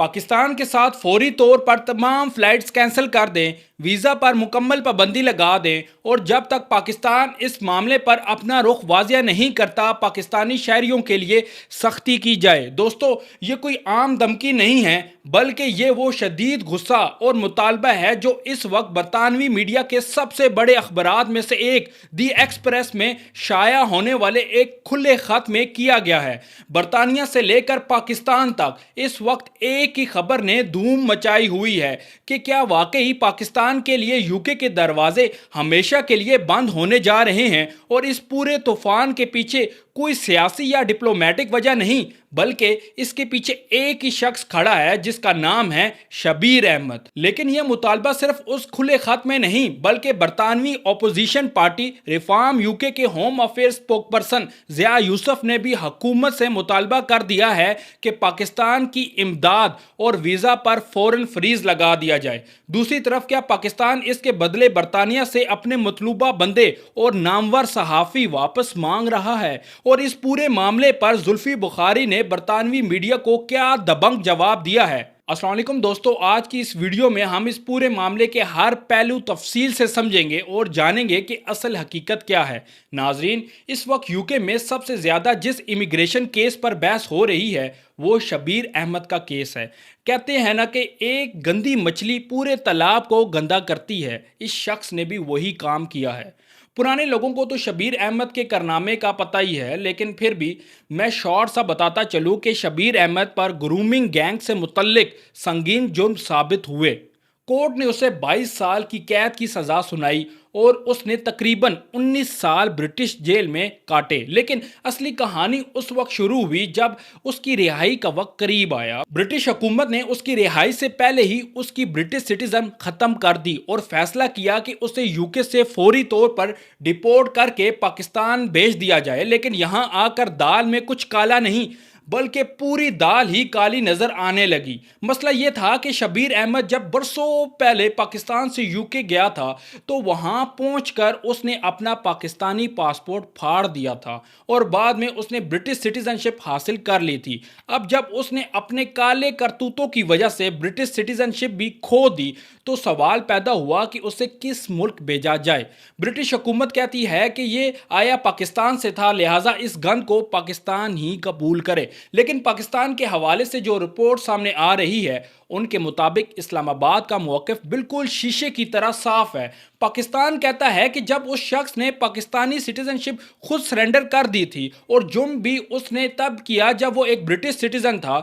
पाकिस्तान के साथ फौरी तौर पर तमाम फ्लाइट्स कैंसिल कर दें, वीज़ा पर मुकम्मल पाबंदी लगा दें और जब तक पाकिस्तान इस मामले पर अपना रुख वाज़िया नहीं करता पाकिस्तानी शहरियों के लिए सख्ती की जाए। दोस्तों, ये कोई आम धमकी नहीं है, बल्कि ये वो शदीद गुस्सा और मुतालबा है जो इस वक्त बरतानवी मीडिया के सबसे बड़े अखबारात में से एक दी एक्सप्रेस में शाया होने वाले एक खुले खत में किया गया है। बरतानिया से लेकर पाकिस्तान तक इस वक्त एक ही खबर ने धूम मचाई हुई है कि क्या वाकई पाकिस्तान के लिए यूके के दरवाजे हमेशा के लिए बंद होने जा रहे हैं और इस पूरे तूफान के पीछे कोई सियासी या डिप्लोमेटिक वजह नहीं, बल्कि इसके पीछे एक ही शख्स खड़ा है जिसका नाम है शबीर अहमद। लेकिन यह मुतालबा सिर्फ उस खुले खत में नहीं, बल्कि बरतानवी अपोजिशन पार्टी रिफॉर्म यूके के home affairs spokesperson Zia Yusuf ने भी हुकूमत से मुतालबा कर दिया है कि पाकिस्तान की इमदाद और वीज़ा पर फौरन फ्रीज लगा दिया जाए। दूसरी तरफ क्या पाकिस्तान इसके बदले बरतानिया से अपने मतलूबा बंदे और नामवर सहाफ़ी वापस मांग रहा है? और इस पूरे मामले पर जुल्फी बुखारी ने बरतानवी मीडिया को क्या दबंग जवाब दिया है? अस्सलाम वालेकुम दोस्तों, आज की इस वीडियो में हम इस पूरे मामले के हर पहलू तफसील से समझेंगे और जानेंगे कि असल हकीकत क्या है। नाजरीन, इस वक्त यूके में सबसे ज़्यादा जिस इमिग्रेशन केस पर बहस हो रही है वो शबीर अहमद का केस है। कहते हैं ना कि एक गंदी मछली पूरे तालाब को गंदा करती है, इस शख्स ने भी वही काम किया है। पुराने लोगों को तो शबीर अहमद के कारनामे का पता ही है, लेकिन फिर भी मैं शॉर्ट सा बताता चलूँ कि शबीर अहमद पर ग्रूमिंग गैंग से मुतल्लिक संगीन जुर्म साबित हुए। कोर्ट ने उसे 22 साल की कैद की सज़ा सुनाई और उसने तकरीबन 19 साल ब्रिटिश जेल में काटे। लेकिन असली कहानी उस वक्त शुरू हुई जब उसकी रिहाई का वक्त करीब आया। ब्रिटिश हुकूमत ने उसकी रिहाई से पहले ही उसकी ब्रिटिश सिटीजन ख़त्म कर दी और फैसला किया कि उसे यूके से फौरी तौर पर डिपोर्ट करके पाकिस्तान भेज दिया जाए। लेकिन यहाँ आकर दाल में कुछ काला नहीं, बल्कि पूरी दाल ही काली नजर आने लगी। मसला यह था कि शबीर अहमद जब बरसों पहले पाकिस्तान से यूके गया था तो वहां पहुंचकर उसने अपना पाकिस्तानी पासपोर्ट फाड़ दिया था और बाद में उसने ब्रिटिश सिटीजनशिप हासिल कर ली थी। अब जब उसने अपने काले करतूतों की वजह से ब्रिटिश सिटीजनशिप भी खो दी तो सवाल पैदा हुआ कि उसे किस मुल्क भेजा जाए। ब्रिटिश हुकूमत कहती है कि ये आया पाकिस्तान से था, लिहाजा इस गंद को पाकिस्तान ही कबूल करे। लेकिन पाकिस्तान के हवाले से जो रिपोर्ट सामने आ रही है उनके मुताबिक इस्लामाबाद का मौक़िफ़ बिल्कुल शीशे की तरह साफ है। पाकिस्तान कहता है कि जब उस शख्स ने पाकिस्तानी सिटीजनशिप खुद सरेंडर कर दी थी और जुर्म भी उसने तब किया जब वो एक ब्रिटिश सिटीजन था,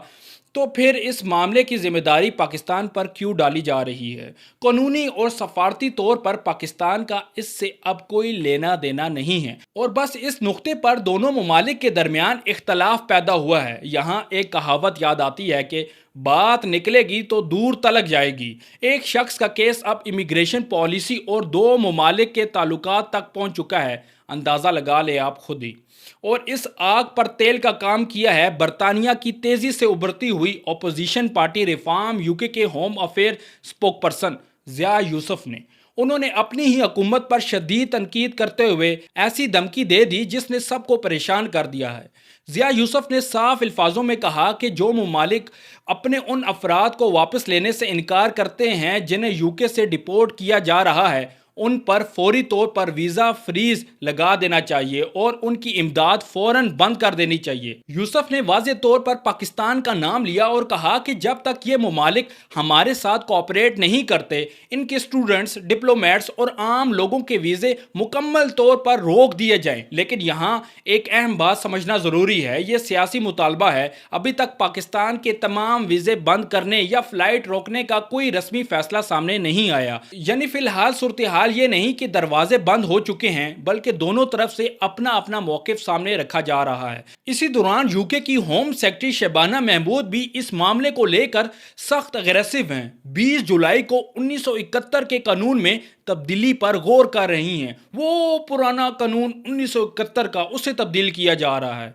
तो फिर इस मामले की जिम्मेदारी पाकिस्तान पर क्यों डाली जा रही है? कानूनी और सफारती तौर पर पाकिस्तान का इससे अब कोई लेना देना नहीं है और बस इस नुक्ते पर दोनों ममालिक के दरमियान इख्तलाफ पैदा हुआ है। यहाँ एक कहावत याद आती है कि बात निकलेगी तो दूर तलक जाएगी। एक शख्स का केस अब इमिग्रेशन पॉलिसी और दो ममालिक के ताल्लुकात तक पहुँच चुका है, अंदाज़ा लगा ले आप खुद ही। और इस आग पर तेल का काम किया है बरतानिया की तेजी से उभरती हुई अपोजिशन पार्टी रिफॉर्म यूके के home affair spokesperson Zia Yusuf ने। उन्होंने अपनी ही हुकूमत पर शदीद तनकीद करते हुए ऐसी धमकी दे दी जिसने सबको परेशान कर दिया है। ज़िया यूसुफ ने साफ अल्फाजों में कहा कि जो ममालिक अपने उन अफराद को वापस लेने से इनकार करते हैं जिन्हें यूके से डिपोर्ट किया जा रहा है, उन पर फौरी तौर पर वीज़ा फ्रीज लगा देना चाहिए और उनकी इमदाद फौरन बंद कर देनी चाहिए। यूसुफ ने वाज़े तौर पर पाकिस्तान का नाम लिया और कहा कि जब तक ये ममालिक हमारे साथ कोऑपरेट नहीं करते, इनके स्टूडेंट्स, डिप्लोमेट्स और आम लोगों के वीज़े मुकम्मल तौर पर रोक दिए जाएं। लेकिन यहाँ एक अहम बात समझना ज़रूरी है, ये सियासी मुतालबा है। अभी तक पाकिस्तान के तमाम वीज़े बंद करने या फ़्लाइट रोकने का कोई रस्मी फैसला सामने नहीं आया। यानी फ़िलहाल सूरत हाल ये नहीं कि दरवाजे बंद हो चुके हैं, बल्कि दोनों तरफ से अपना अपना मौक़िफ़ सामने रखा जा रहा है। इसी दौरान यूके की होम सेक्रेटरी शबाना महमूद भी इस मामले को लेकर सख्त अग्रेसिव हैं। 20 जुलाई को 1971 के कानून में तब्दीली पर गौर कर रही हैं। वो पुराना कानून 1971 का, उसे तब्दील किया जा रहा है।